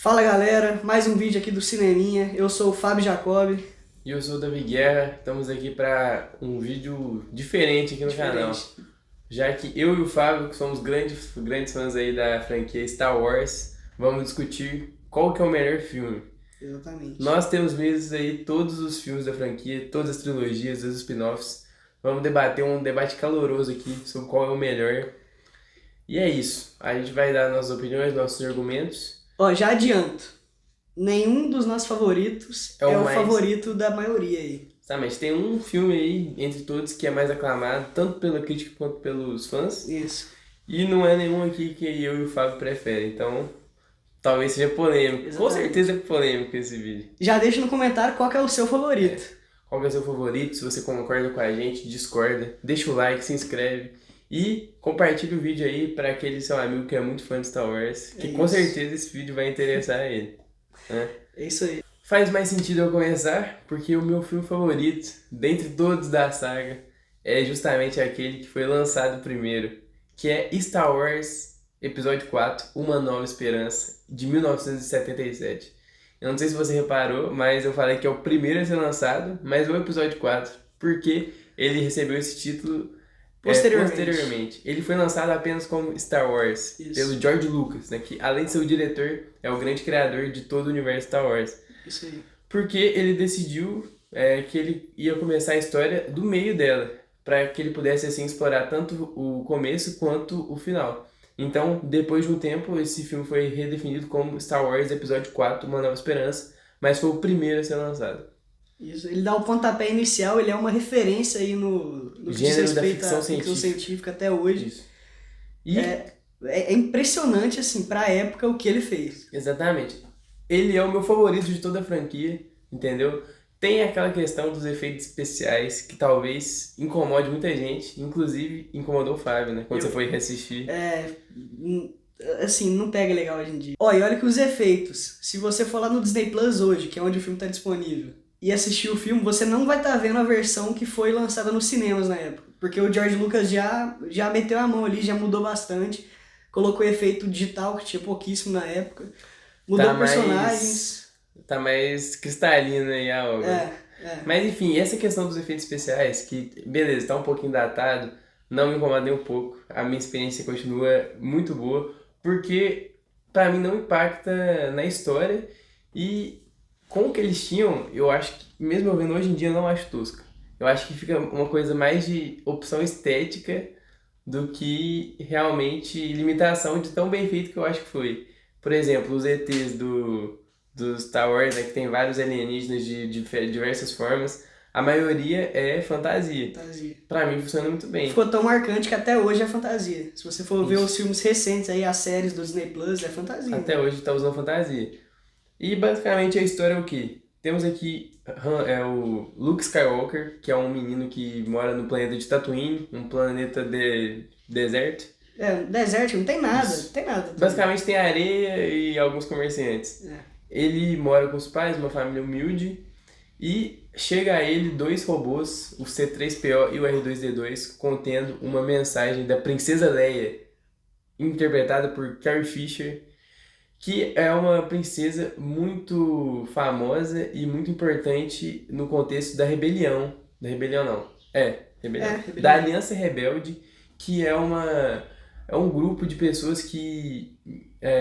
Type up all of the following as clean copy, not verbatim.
Fala galera, mais um vídeo aqui do Cineminha. Eu sou o Fábio Jacob. E eu sou o Davi Guerra, estamos aqui para um vídeo diferente aqui no canal. Já que eu e o Fábio, que somos grandes fãs aí da franquia Star Wars, vamos discutir qual que é o melhor filme. Exatamente. Nós temos visto aí todos os filmes da franquia, todas as trilogias, os spin-offs. Vamos debater um debate caloroso aqui sobre qual é o melhor. E é isso, a gente vai dar nossas opiniões, nossos argumentos. Ó, já adianto, nenhum dos nossos favoritos é o favorito da maioria aí. Exatamente, tem um filme aí, entre todos, que é mais aclamado, tanto pela crítica quanto pelos fãs. Isso. E não é nenhum aqui que eu e o Fábio preferem, então talvez seja polêmico. Exatamente. Com certeza é polêmico esse vídeo. Já deixa no comentário qual que é o seu favorito. Qual que é o seu favorito? Se você concorda com a gente, discorda, deixa o like, se inscreve e compartilha o vídeo aí para aquele seu amigo que é muito fã de Star Wars, que com certeza esse vídeo vai interessar a ele. Né? É isso aí. Faz mais sentido eu começar, porque o meu filme favorito, dentre todos da saga, é justamente aquele que foi lançado primeiro, que é Star Wars Episódio 4, Uma Nova Esperança, de 1977. Eu não sei se você reparou, mas eu falei que é o primeiro a ser lançado, mas é o Episódio 4, porque ele recebeu esse título posteriormente. Ele foi lançado apenas como Star Wars, pelo George Lucas, né, que além de ser o diretor, é o grande criador de todo o universo Star Wars. Isso aí. Porque ele decidiu que ele ia começar a história do meio dela, para que ele pudesse assim explorar tanto o começo quanto o final. Então, depois de um tempo, esse filme foi redefinido como Star Wars Episódio 4, Uma Nova Esperança, mas foi o primeiro a ser lançado. Isso, ele dá o pontapé inicial, ele é uma referência aí no que diz respeito à ficção científica até hoje. Isso. E é impressionante, assim, pra época o que ele fez. Exatamente. Ele é o meu favorito de toda a franquia, entendeu? Tem aquela questão dos efeitos especiais que talvez incomode muita gente, inclusive incomodou o Fábio, né? Quando você foi reassistir. Assim, não pega legal hoje em dia. Ó, e olha que os efeitos, se você for lá no Disney Plus hoje, que é onde o filme tá disponível, e assistir o filme, você não vai estar vendo a versão que foi lançada nos cinemas na época. Porque o George Lucas já meteu a mão ali, já mudou bastante, colocou efeito digital, que tinha pouquíssimo na época, mudou personagens. Tá mais cristalina aí a obra. Mas enfim, essa questão dos efeitos especiais, que beleza, tá um pouquinho datado, não me incomoda nem um pouco. A minha experiência continua muito boa, porque pra mim não impacta na história e com o que eles tinham, eu acho que, mesmo eu vendo hoje em dia, eu não acho tosco. Eu acho que fica uma coisa mais de opção estética do que realmente limitação de tão bem feito que eu acho que foi. Por exemplo, os ETs do Star Wars, né, que tem vários alienígenas de diversas formas, a maioria é fantasia. Pra mim funciona muito bem. Ficou tão marcante que até hoje é fantasia. Se você for ver os filmes recentes aí, as séries do Disney Plus, é fantasia. Até hoje tá usando fantasia. E basicamente a história é o quê? Temos aqui o Luke Skywalker, que é um menino que mora no planeta de Tatooine, um planeta deserto. Deserto, não tem nada, não tem nada. Basicamente tem areia e alguns comerciantes. Ele mora com os pais, uma família humilde, e chega a ele dois robôs, o C-3PO e o R2-D2, contendo uma mensagem da Princesa Leia, interpretada por Carrie Fisher, que é uma princesa muito famosa e muito importante no contexto da rebelião. Da rebelião não. Rebelião. Da Aliança Rebelde, que é um grupo de pessoas que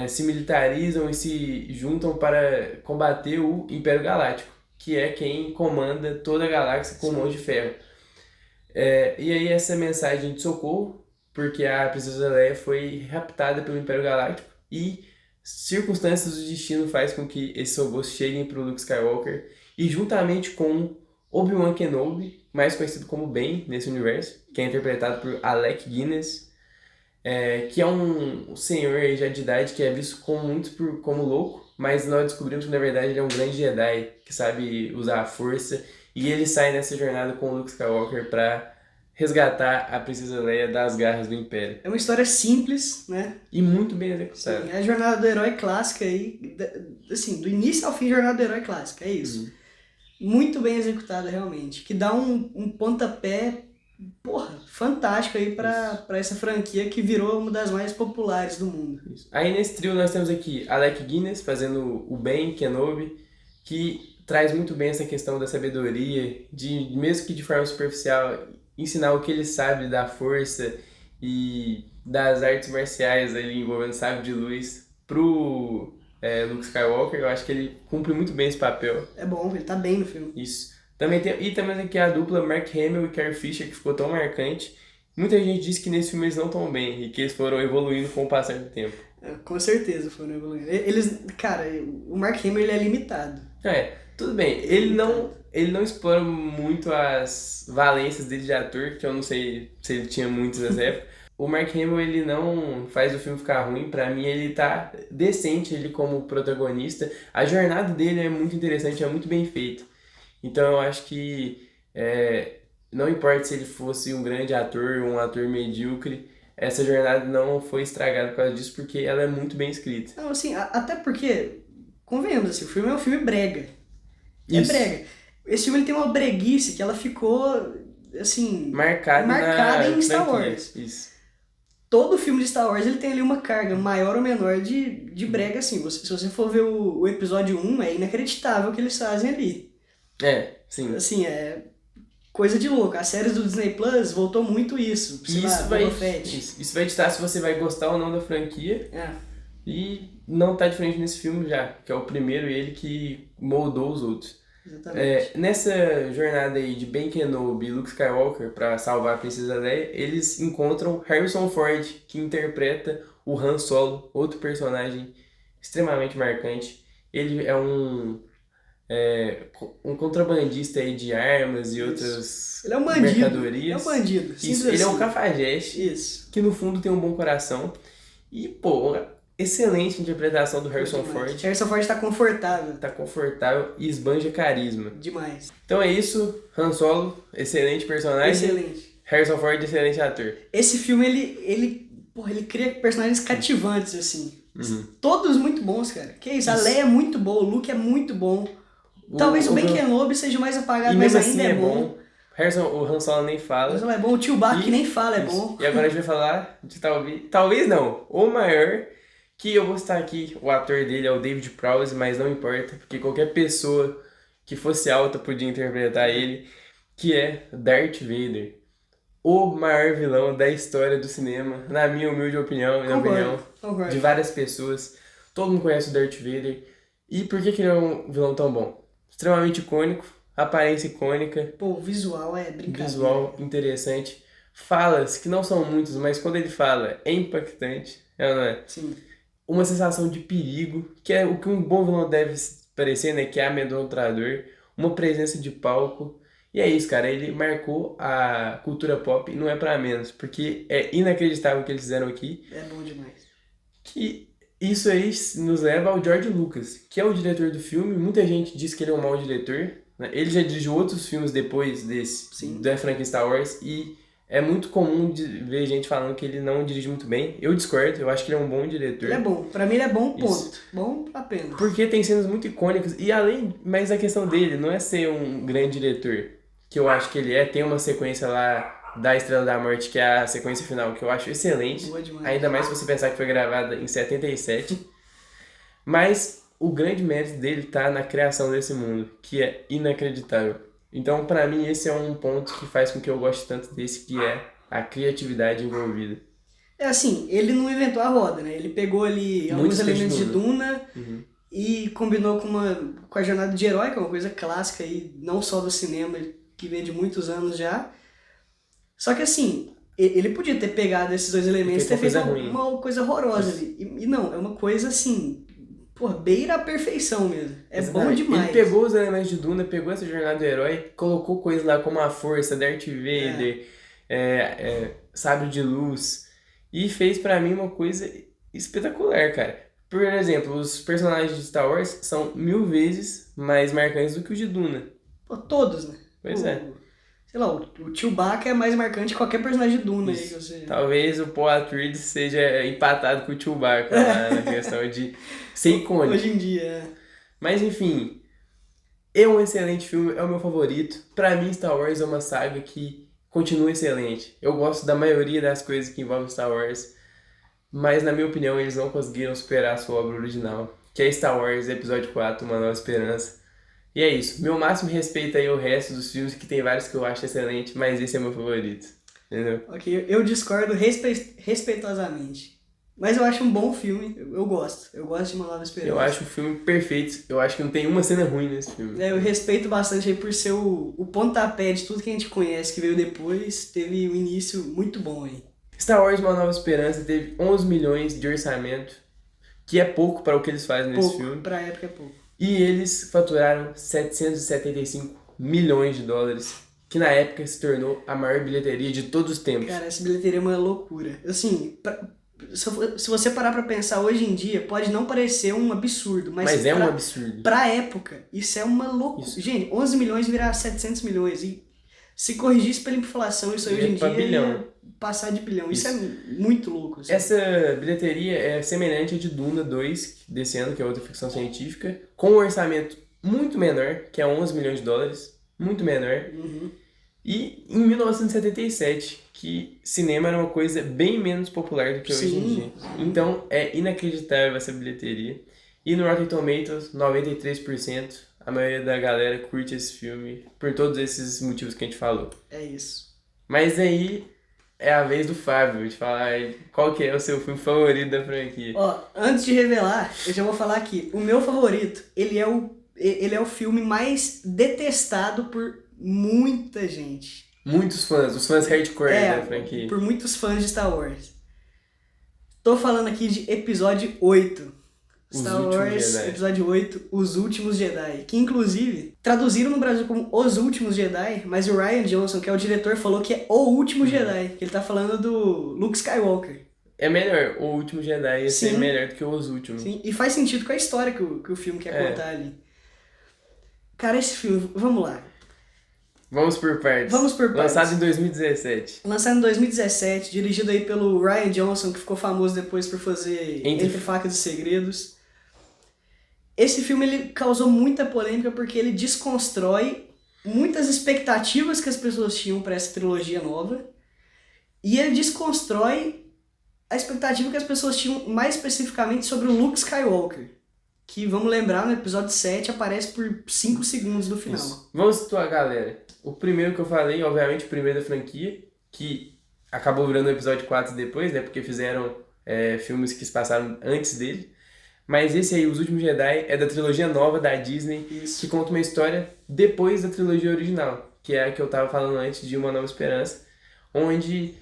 se militarizam e se juntam para combater o Império Galáctico, que é quem comanda toda a galáxia com mãos de ferro. E aí essa mensagem de socorro, porque a Princesa Leia foi raptada pelo Império Galáctico e circunstâncias do destino faz com que esses robôs cheguem para o Luke Skywalker e juntamente com Obi-Wan Kenobi, mais conhecido como Ben nesse universo, que é interpretado por Alec Guinness, que é um senhor já de idade que é visto como louco, mas nós descobrimos que na verdade ele é um grande Jedi que sabe usar a força, e ele sai nessa jornada com o Luke Skywalker para resgatar a Princesa Leia das garras do Império. É uma história simples, né? E muito bem executada. Sim, é a jornada do herói clássica aí, assim, do início ao fim, jornada do herói clássica, é isso. Muito bem executada realmente, que dá um pontapé porra, fantástico aí pra essa franquia que virou uma das mais populares do mundo. Isso. Aí nesse trio nós temos aqui Alec Guinness fazendo o Ben Kenobi, que traz muito bem essa questão da sabedoria, de mesmo que de forma superficial, ensinar o que ele sabe da força e das artes marciais ali envolvendo sabre de luz pro Luke Skywalker. Eu acho que ele cumpre muito bem esse papel. É bom, ele tá bem no filme. Isso. Também também aqui a dupla Mark Hamill e Carrie Fisher, que ficou tão marcante. Muita gente disse que nesse filme eles não estão bem e que eles foram evoluindo com o passar do tempo. Com certeza foram evoluindo. Eles, cara, o Mark Hamill ele é limitado. Tudo bem. Ele não explora muito as valências dele de ator, que eu não sei se ele tinha muitas nessa época. O Mark Hamill, ele não faz o filme ficar ruim. Pra mim, ele tá decente, ele como protagonista. A jornada dele é muito interessante, é muito bem feita. Então, eu acho que não importa se ele fosse um grande ator ou um ator medíocre, essa jornada não foi estragada por causa disso, porque ela é muito bem escrita. Não, assim, até porque, convenhamos, assim, o filme é um filme brega. Isso. É brega. Esse filme ele tem uma breguice que ela ficou, assim, marcada em Star Wars. Isso. Todo filme de Star Wars ele tem ali uma carga maior ou menor de brega, assim. Se você for ver o episódio 1, é inacreditável o que eles fazem ali. Sim. Assim, é coisa de louco. As séries do Disney Plus voltou muito isso. Isso vai ditar se você vai gostar ou não da franquia. E não tá diferente nesse filme já, que é o primeiro ele que moldou os outros. Exatamente. Nessa jornada aí de Ben Kenobi e Luke Skywalker pra salvar a Princesa Leia, eles encontram Harrison Ford, que interpreta o Han Solo, outro personagem extremamente marcante. Ele é um contrabandista aí de armas e outras ele é um bandido. mercadorias. Ele é um bandido. Isso, ele é um cafajeste que no fundo tem um bom coração. E, pô, excelente interpretação do Harrison Ford. Harrison Ford tá confortável. Tá confortável e esbanja carisma. Demais. Então é isso, Han Solo, excelente personagem. Excelente. Harrison Ford, excelente ator. Esse filme, ele cria personagens cativantes, assim. Todos muito bons, cara. Que isso, a Leia é muito boa, o Luke é muito bom. Talvez o Ben Kenobi seja mais apagado, mas ainda é bom. O Han Solo nem fala. O Han Solo é bom, o Chewbacca que nem fala é bom. E agora a gente vai falar de talvez não, o maior, que eu vou citar aqui, o ator dele é o David Prowse, mas não importa, porque qualquer pessoa que fosse alta podia interpretar ele, que é Darth Vader. O maior vilão da história do cinema, na minha humilde opinião e na opinião de várias pessoas. Todo mundo conhece o Darth Vader. E por que ele é um vilão tão bom? Extremamente icônico, aparência icônica. Pô, o visual é brincadeira. Visual interessante. Falas que não são muitas, mas quando ele fala é impactante. Não é? Sim. Uma sensação de perigo, que é o que um bom vilão deve parecer, né? Que é amedrontador. Uma presença de palco. E é isso, cara. Ele marcou a cultura pop e não é pra menos. Porque é inacreditável o que eles fizeram aqui. É bom demais. Que isso aí nos leva ao George Lucas, que é o diretor do filme. Muita gente diz que ele é um mau diretor. Né? Ele já dirigiu outros filmes depois desse, da franquia Star Wars. E é muito comum ver gente falando que ele não dirige muito bem. Eu discordo, eu acho que ele é um bom diretor. Ele é bom, pra mim ele é bom, ponto. Isso. Bom apenas. Porque tem cenas muito icônicas. E mas a questão dele não é ser um grande diretor, que eu acho que ele é. Tem uma sequência lá da Estrela da Morte, que é a sequência final, que eu acho excelente. Boa demais. Ainda mais se você pensar que foi gravada em 77. Mas o grande mérito dele tá na criação desse mundo, que é inacreditável. Então, pra mim, esse é um ponto que faz com que eu goste tanto desse, que é a criatividade envolvida. É assim, ele não inventou a roda, né? Ele pegou ali alguns elementos de Duna e combinou com a jornada de herói, que é uma coisa clássica aí, não só do cinema, que vem de muitos anos já. Só que assim, ele podia ter pegado esses dois elementos e ter feito uma coisa horrorosa ali. E não, é uma coisa assim, beira a perfeição mesmo. É bom demais. Ele pegou os elementos de Duna, pegou essa jornada do herói, colocou coisas lá como a força, Darth Vader, sabre de luz, e fez pra mim uma coisa espetacular, cara. Por exemplo, os personagens de Star Wars são 1000 vezes mais marcantes do que os de Duna. Todos, né? Pois é. Sei lá, o Chewbacca é mais marcante que qualquer personagem de Duna aí que você... Talvez o Paul Atreides seja empatado com o Chewbacca lá, na questão de ser icônico. Hoje em dia, Mas enfim, é um excelente filme, é o meu favorito. Pra mim, Star Wars é uma saga que continua excelente. Eu gosto da maioria das coisas que envolvem Star Wars, mas na minha opinião eles não conseguiram superar a sua obra original, que é Star Wars Episódio 4, Uma Nova Esperança. E é isso. Meu máximo respeito aí ao resto dos filmes, que tem vários que eu acho excelente, mas esse é meu favorito. Entendeu? Ok, eu discordo respeitosamente. Mas eu acho um bom filme, eu gosto. Eu gosto de Uma Nova Esperança. Eu acho o filme perfeito. Eu acho que não tem uma cena ruim nesse filme. Eu respeito bastante aí por ser o pontapé de tudo que a gente conhece, que veio depois. Teve um início muito bom aí. Star Wars Uma Nova Esperança teve 11 milhões de orçamento, que é pouco para o que eles fazem nesse filme. Pra época é pouco. E eles faturaram 775 milhões de dólares, que na época se tornou a maior bilheteria de todos os tempos. Cara, essa bilheteria é uma loucura. Assim, se você parar pra pensar hoje em dia, pode não parecer um absurdo, mas é um absurdo. Pra época, isso é uma loucura. Gente, 11 milhões virar 700 milhões. E se corrigisse pela inflação, isso aí hoje em dia ia passar de bilhão. Isso é muito louco. Assim. Essa bilheteria é semelhante à de Duna 2, desse ano, que é outra ficção científica, com um orçamento muito menor, que é 11 milhões de dólares, muito menor. Uhum. E em 1977, que cinema era uma coisa bem menos popular do que hoje em dia. Então é inacreditável essa bilheteria. E no Rotten Tomatoes, 93%. A maioria da galera curte esse filme por todos esses motivos que a gente falou. É isso. Mas aí é a vez do Fábio de falar qual que é o seu filme favorito da franquia. Ó, antes de revelar, eu já vou falar aqui. O meu favorito, ele é o filme mais detestado por muita gente. Muitos fãs, os fãs hardcore da franquia. Por muitos fãs de Star Wars. Tô falando aqui de episódio 8. Star Wars, episódio 8, Os Últimos Jedi. Que, inclusive, traduziram no Brasil como Os Últimos Jedi, mas o Rian Johnson, que é o diretor, falou que é O Último Jedi. Que ele tá falando do Luke Skywalker. É melhor, O Último Jedi ia ser melhor do que Os Últimos. Sim, e faz sentido com a história que o filme quer contar ali. Cara, esse filme, vamos lá. Vamos por partes. Lançado em 2017. Lançado em 2017, dirigido aí pelo Rian Johnson, que ficou famoso depois por fazer Entre Facas e Segredos. Esse filme ele causou muita polêmica porque ele desconstrói muitas expectativas que as pessoas tinham para essa trilogia nova. E ele desconstrói a expectativa que as pessoas tinham mais especificamente sobre o Luke Skywalker. Que, vamos lembrar, no episódio 7 aparece por 5 segundos no final. Isso. Vamos situar, galera. O primeiro que eu falei, obviamente, o primeiro da franquia, que acabou virando o episódio 4 depois, né? Porque fizeram filmes que se passaram antes dele. Mas esse aí, Os Últimos Jedi, é da trilogia nova da Disney, que conta uma história depois da trilogia original, que é a que eu tava falando antes de Uma Nova Esperança, onde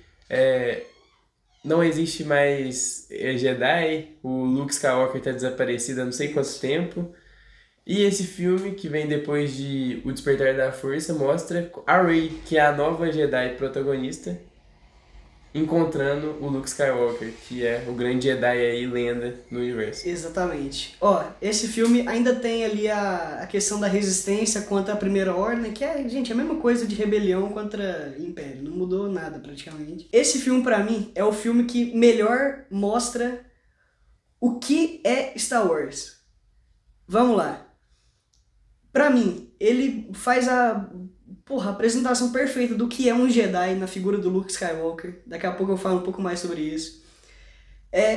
não existe mais Jedi, o Luke Skywalker tá desaparecido há não sei quanto tempo. E esse filme, que vem depois de O Despertar da Força, mostra a Rey, que é a nova Jedi protagonista, encontrando o Luke Skywalker, que é o grande Jedi aí, lenda no universo. Exatamente. Ó, esse filme ainda tem ali a questão da resistência contra a Primeira Ordem, que é, gente, a mesma coisa de rebelião contra Império. Não mudou nada, praticamente. Esse filme, pra mim, é o filme que melhor mostra o que é Star Wars. Vamos lá. Pra mim, ele faz a apresentação perfeita do que é um Jedi na figura do Luke Skywalker. Daqui a pouco eu falo um pouco mais sobre isso.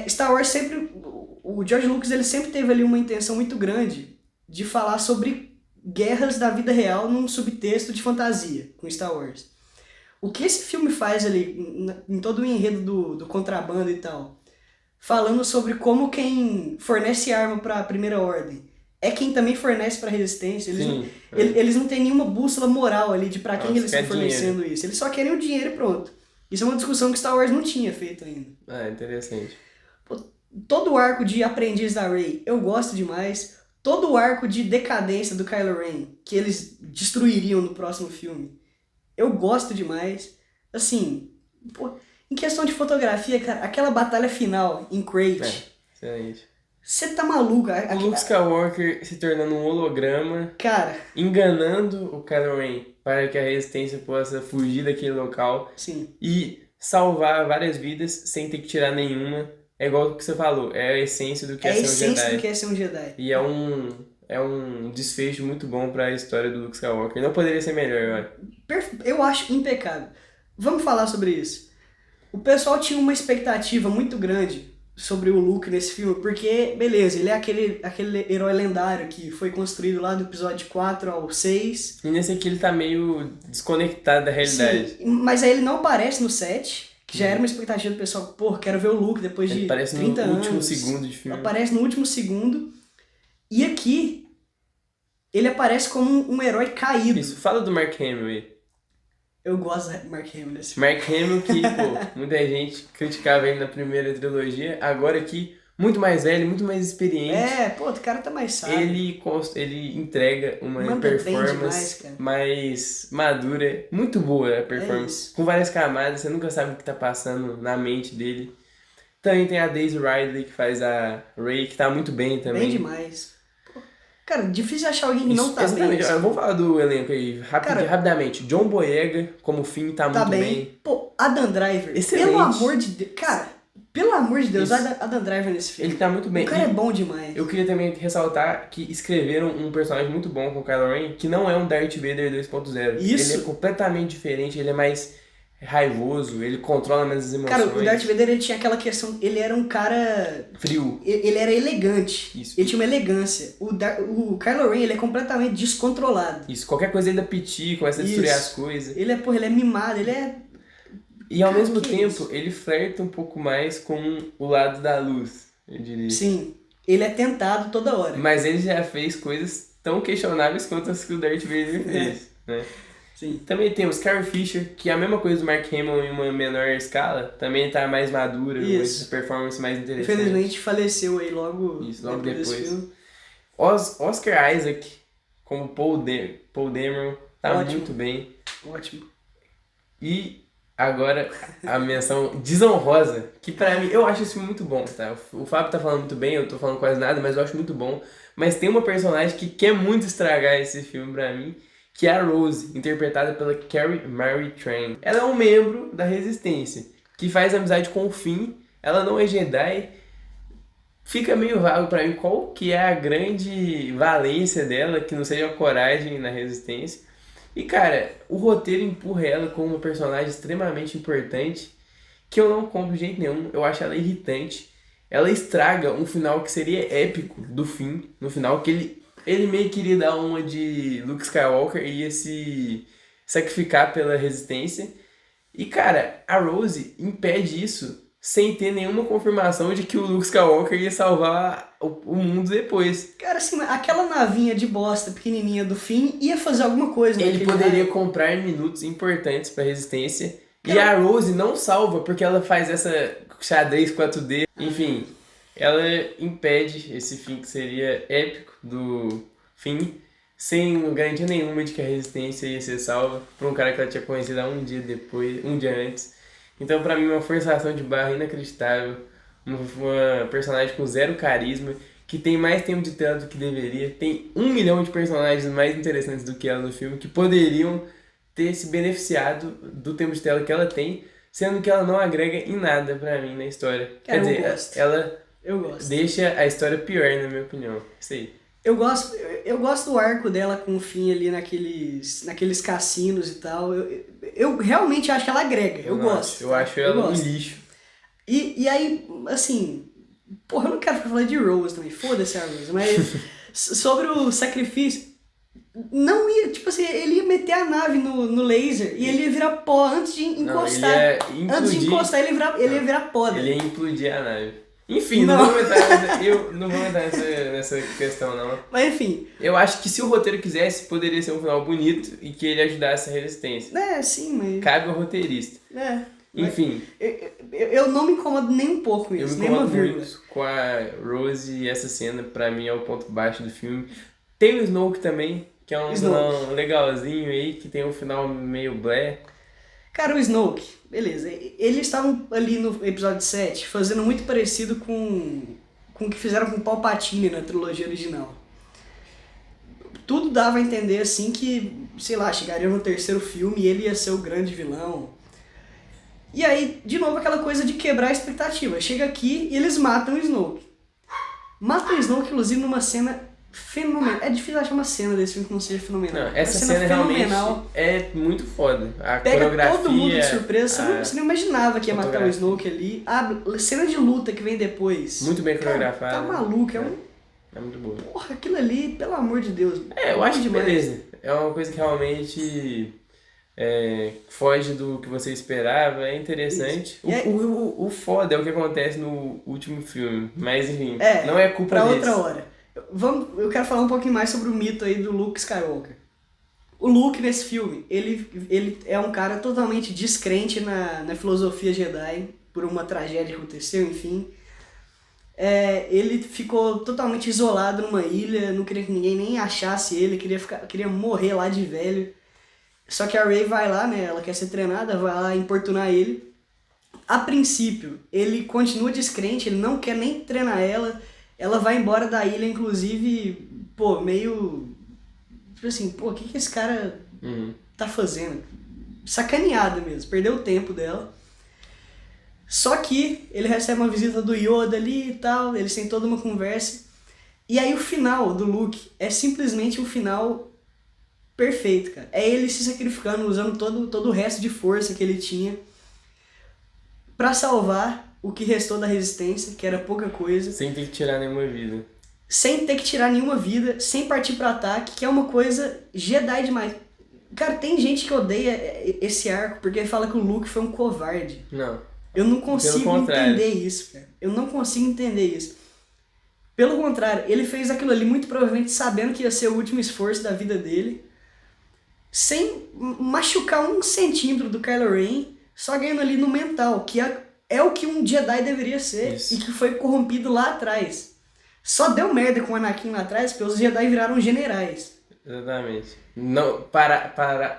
Star Wars sempre... O George Lucas ele sempre teve ali uma intenção muito grande de falar sobre guerras da vida real num subtexto de fantasia com Star Wars. O que esse filme faz ali, em todo o enredo do contrabando e tal, falando sobre como quem fornece arma para a Primeira Ordem é quem também fornece para a Resistência. Eles não têm nenhuma bússola moral ali de para quem eles estão fornecendo isso. Eles só querem o dinheiro e pronto. Isso é uma discussão que Star Wars não tinha feito ainda. Interessante. Todo o arco de aprendiz da Rey eu gosto demais. Todo o arco de decadência do Kylo Ren, que eles destruiriam no próximo filme, eu gosto demais. Assim, em questão de fotografia, cara, aquela batalha final em Crate. Excelente. Você tá maluco? O Luke Skywalker se tornando um holograma, cara, enganando o Kylo Ren para que a Resistência possa fugir daquele local. Sim. E salvar várias vidas sem ter que tirar nenhuma. É igual o que você falou, é a essência do que é ser um Jedi. É a essência do que é ser um Jedi. E é um desfecho muito bom para a história do Luke Skywalker. Não poderia ser melhor, olha. Eu acho impecável. vamos falar sobre isso. O pessoal tinha uma expectativa muito grande sobre o Luke nesse filme, porque, beleza, ele é aquele herói lendário que foi construído lá do episódio 4 ao 6. E nesse aqui ele tá meio desconectado da realidade. Sim, mas aí ele não aparece no 7, que já era uma expectativa do pessoal, pô, quero ver o Luke depois de 30 anos. Ele aparece no último segundo de filme. Aparece no último segundo. E aqui, ele aparece como um herói caído. Isso, fala do Mark Hamill aí. Eu gosto do Mark Hamill nesse filme. Mark Hamill que, pô, muita gente criticava ele na primeira trilogia, agora aqui, muito mais velho, muito mais experiente. Pô, o cara tá mais sábio. Ele entrega uma Manda bem performance demais, cara. mais madura, muito boa a performance, com várias camadas, você nunca sabe o que tá passando na mente dele. Também tem a Daisy Ridley, que faz a Rey, que tá muito bem também. Bem demais. Cara, difícil achar alguém que não tá exatamente. bem. Vamos falar do elenco aí, rapidamente. John Boyega, como Finn, tá muito bem. Pô, Adam Driver. Excelente. Pelo amor de Deus. Cara, pelo amor de Deus, Adam Driver nesse filme. Ele tá muito bem. O cara é bom demais. Eu queria também ressaltar que escreveram um personagem muito bom com o Kylo Ren, que não é um Darth Vader 2.0. Isso. Ele é completamente diferente, ele é mais raivoso, ele controla mais as emoções. Cara, o Darth Vader ele tinha aquela questão, ele era um cara frio. Ele era elegante. Isso. Ele tinha uma elegância. O Kylo Ren, ele é completamente descontrolado. Isso, qualquer coisa ele dá piti, começa a destruir as coisas. Ele é mimado, ele é... E ao mesmo tempo, ele flerta um pouco mais com o lado da luz, eu diria. Sim, ele é tentado toda hora. Mas ele já fez coisas tão questionáveis quanto as que o Darth Vader fez, né? Sim. Também temos Carrie Fisher, que é a mesma coisa do Mark Hamill em uma menor escala, também tá mais madura, com essa performance mais interessante. Infelizmente faleceu aí logo depois. Oscar Isaac, como Paul Dameron, tá Ótimo. muito bem. Ótimo. E agora a menção desonrosa, que pra mim, eu acho esse filme muito bom, tá? O Fábio tá falando muito bem, eu tô falando quase nada, mas eu acho muito bom. Mas tem uma personagem que quer muito estragar esse filme pra mim, que é a Rose, interpretada pela Carrie Mary Tran. Ela é um membro da Resistência, que faz amizade com o Finn. Ela não é Jedi. Fica meio vago pra mim qual que é a grande valência dela, que não seja a coragem na Resistência. E, cara, o roteiro empurra ela como uma personagem extremamente importante, que eu não compro de jeito nenhum. Eu acho ela irritante. Ela estraga um final que seria épico do Finn, no final, que ele meio queria dar uma de Luke Skywalker e ia se sacrificar pela Resistência. E, cara, a Rose impede isso sem ter nenhuma confirmação de que o Luke Skywalker ia salvar o mundo depois. Cara, assim, aquela navinha de bosta pequenininha do Finn ia fazer alguma coisa. Ele poderia comprar minutos importantes pra Resistência. Cara, e a Rose não salva porque ela faz essa xadrez 4D. Enfim, ela impede esse fim que seria épico do Finn, sem garantia nenhuma de que a Resistência ia ser salva por um cara que ela tinha conhecido há um dia antes. Então, pra mim, uma forçação de barra inacreditável, uma personagem com zero carisma, que tem mais tempo de tela do que deveria, tem 1 milhão de personagens mais interessantes do que ela no filme, que poderiam ter se beneficiado do tempo de tela que ela tem, sendo que ela não agrega em nada pra mim na história. Cara, quer dizer, ela deixa a história pior, na minha opinião. Isso aí. Eu gosto do arco dela com o Finn ali naqueles cassinos e tal. Eu realmente acho que ela agrega. Eu gosto. Eu acho ela um lixo. E aí, assim... Porra, eu não quero ficar falando de Rose também. Foda-se a Rose. Mas sobre o sacrifício... Não ia... Tipo assim, ele ia meter a nave no laser e ele ia virar pó antes de encostar. Antes de encostar, ele ia virar pó. Ele ia implodir a nave. Enfim, não vou entrar nessa questão, não. Mas enfim. Eu acho que se o roteiro quisesse, poderia ser um final bonito e que ele ajudasse a Resistência. Sim, mas... Cabe ao roteirista. Enfim. Eu não me incomodo nem um pouco com isso, nem uma vírgula. Muito com a Rose e essa cena, pra mmim, é o ponto baixo do filme. Tem o Snoke também, que é um vilão legalzinho aí, que tem um final meio blé. Cara, o Snoke, beleza, eles estavam ali no episódio 7 fazendo muito parecido com o que fizeram com o Palpatine na trilogia original. Tudo dava a entender, assim, que, sei lá, chegaria no terceiro filme e ele ia ser o grande vilão. E aí, de novo, aquela coisa de quebrar a expectativa. Chega aqui e eles matam o Snoke. Matam o Snoke, inclusive, numa cena fenomenal. É difícil achar uma cena desse filme que não seja fenomenal. Não, essa cena realmente é muito foda. A pega coreografia, todo mundo de surpresa. Você não imaginava que ia matar o Snoke ali. A cena de luta que vem depois. Muito bem coreografada. Tá maluco, é muito boa. Porra, aquilo ali, pelo amor de Deus. Eu acho que beleza. É uma coisa que realmente foge do que você esperava, é interessante. O foda é o que acontece no último filme, mas enfim, não é culpa pra deles. outra hora. Eu quero falar um pouquinho mais sobre o mito aí do Luke Skywalker. O Luke nesse filme, ele é um cara totalmente descrente na filosofia Jedi, por uma tragédia que aconteceu, enfim. Ele ficou totalmente isolado numa ilha, não queria que ninguém nem achasse ele, queria morrer lá de velho. Só que a Rey vai lá, né, ela quer ser treinada, vai lá importunar ele. A princípio, ele continua descrente, ele não quer nem treinar ela vai embora da ilha, inclusive, meio... Tipo assim, o que esse cara tá fazendo? Sacaneado mesmo, perdeu o tempo dela. Só que ele recebe uma visita do Yoda ali e tal, eles têm toda uma conversa. E aí o final do Luke é simplesmente um final perfeito, cara. É ele se sacrificando, usando todo o resto de força que ele tinha pra salvar o que restou da resistência, que era pouca coisa. Sem ter que tirar nenhuma vida. Sem ter que tirar nenhuma vida, sem partir pro ataque, que é uma coisa Jedi demais. Cara, tem gente que odeia esse arco porque fala que o Luke foi um covarde. Não. Eu não consigo entender isso, cara. Eu não consigo entender isso. Pelo contrário, ele fez aquilo ali muito provavelmente sabendo que ia ser o último esforço da vida dele, sem machucar 1 centímetro do Kylo Ren, só ganhando ali no mental, que é o que um Jedi deveria ser. Isso. E que foi corrompido lá atrás. Só deu merda com o Anakin lá atrás porque os Jedi viraram generais. Exatamente. Não,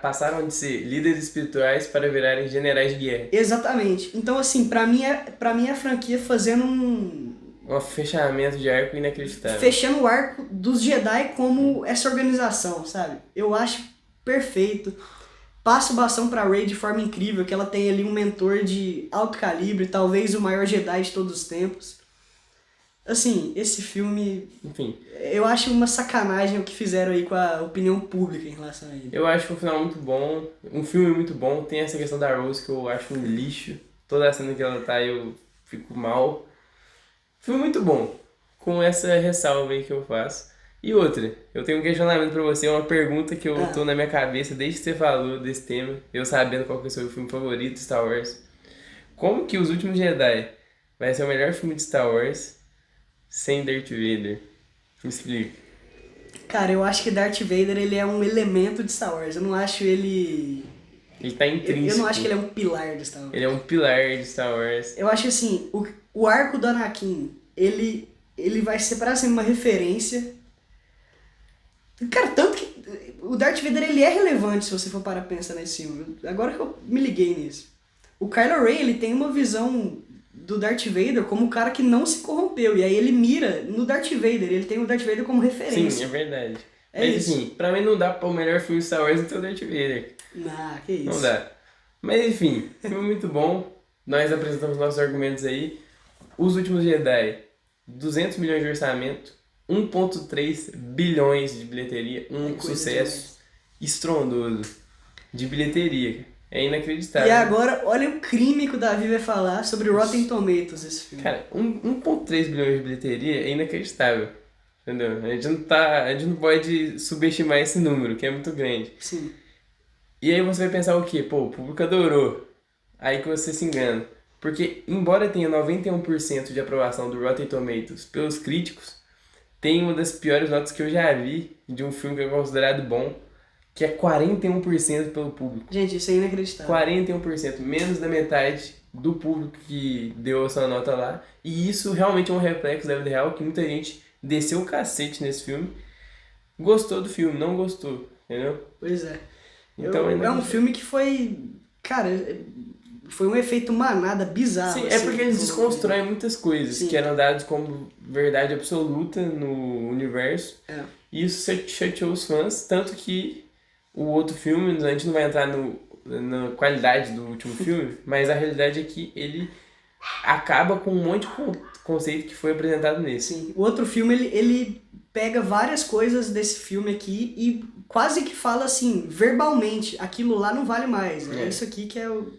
passaram de ser líderes espirituais para virarem generais de guerra. Exatamente. Então, assim, pra mim a franquia fazendo um fechamento de arco inacreditável. Fechando o arco dos Jedi como essa organização, sabe? Eu acho perfeito. Passa o bastão pra Rey de forma incrível, que ela tem ali um mentor de alto calibre, talvez o maior Jedi de todos os tempos. Assim, esse filme... Enfim. Eu acho uma sacanagem o que fizeram aí com a opinião pública em relação a ele. Eu acho um final muito bom, um filme muito bom. Tem essa questão da Rose que eu acho um lixo. Toda a cena que ela tá eu fico mal. Filme muito bom, com essa ressalva aí que eu faço. E outra, eu tenho um questionamento pra você, uma pergunta que eu tô na minha cabeça desde que você falou desse tema, eu sabendo qual que é o seu filme favorito, Star Wars. Como que Os Últimos Jedi vai ser o melhor filme de Star Wars sem Darth Vader? Me explica. Cara, eu acho que Darth Vader ele é um elemento de Star Wars, eu não acho ele... Ele tá intrínseco. Eu não acho que ele é um pilar de Star Wars. Ele é um pilar de Star Wars. Eu acho assim, o arco do Anakin, ele vai ser pra sempre uma referência. Cara, tanto que o Darth Vader ele é relevante se você for parar pra pensar nesse filme. Agora que eu me liguei nisso. O Kylo Ren, ele tem uma visão do Darth Vader como um cara que não se corrompeu. E aí ele mira no Darth Vader, ele tem o Darth Vader como referência. Sim, é verdade. Mas isso. Assim, pra mim não dá pra o melhor filme de Star Wars do que o Darth Vader. Que isso. Não dá. Mas enfim, filme muito bom. Nós apresentamos nossos argumentos aí. Os Últimos Jedi, 200 milhões de orçamento, 1,3 bilhões de bilheteria, sucesso estrondoso de bilheteria. É inacreditável. E agora, olha o crime que o Davi vai falar sobre Rotten Tomatoes, esse filme. Cara, 1,3 bilhões de bilheteria é inacreditável. Entendeu? A gente não pode subestimar esse número, que é muito grande. Sim. E aí você vai pensar o quê? Pô, o público adorou. Aí que você se engana. Porque, embora tenha 91% de aprovação do Rotten Tomatoes pelos críticos, tem uma das piores notas que eu já vi de um filme que é considerado bom, que é 41% pelo público. Gente, isso é inacreditável. 41%, menos da metade do público que deu essa nota lá. E isso realmente é um reflexo da vida real, que muita gente desceu o cacete nesse filme, gostou do filme, não gostou, entendeu? Pois é. Então, é um filme que foi... Cara, foi um efeito manada bizarro. Sim, assim, é porque eles desconstroem muitas coisas que eram dadas como verdade absoluta no universo. E isso chateou os fãs, tanto que o outro filme, a gente não vai entrar na qualidade do último filme, mas a realidade é que ele acaba com um monte de conceito que foi apresentado nesse. Sim, o outro filme, ele pega várias coisas desse filme aqui e quase que fala assim, verbalmente, aquilo lá não vale mais. É isso aqui que é o...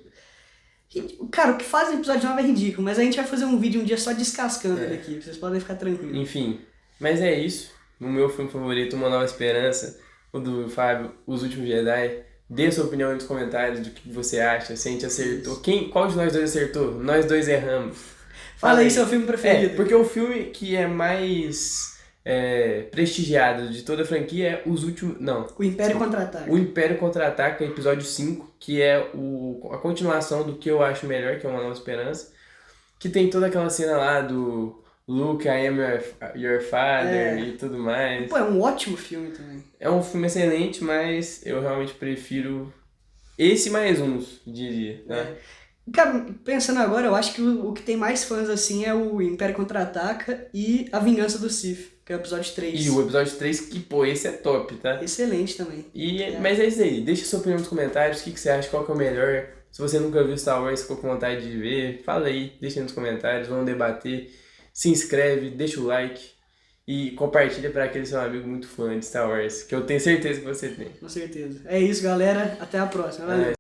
Cara, o que faz no episódio 9 é ridículo, mas a gente vai fazer um vídeo um dia só descascando ele aqui, vocês podem ficar tranquilos. Enfim, mas é isso. O meu filme favorito, Uma Nova Esperança, o do Fábio, Os Últimos Jedi. Dê sua opinião nos comentários do que você acha, se a gente acertou. Qual de nós dois acertou? Nós dois erramos. Fala aí seu filme preferido. Porque o filme que é mais prestigiado de toda a franquia é Os Últimos... Não. O Império Contra-Ataca. O Império Contra-Ataca, episódio 5, que é a continuação do que eu acho melhor, que é Uma Nova Esperança. Que tem toda aquela cena lá do Luke, I am your father e tudo mais. Pô, é um ótimo filme também. É um filme excelente, mas eu realmente prefiro esse mais uns, diria, né? Cara, pensando agora, eu acho que o que tem mais fãs assim é o Império Contra-Ataca e A Vingança do Sith, que é o episódio 3. E o episódio 3, que, pô, esse é top, tá? Excelente também. Mas é isso aí, deixa sua opinião nos comentários, o que você acha, qual que é o melhor. Se você nunca viu Star Wars, ficou com vontade de ver, fala aí, deixa aí nos comentários, vamos debater. Se inscreve, deixa o like e compartilha para aquele seu amigo muito fã de Star Wars, que eu tenho certeza que você tem. Com certeza. É isso, galera. Até a próxima. Valeu.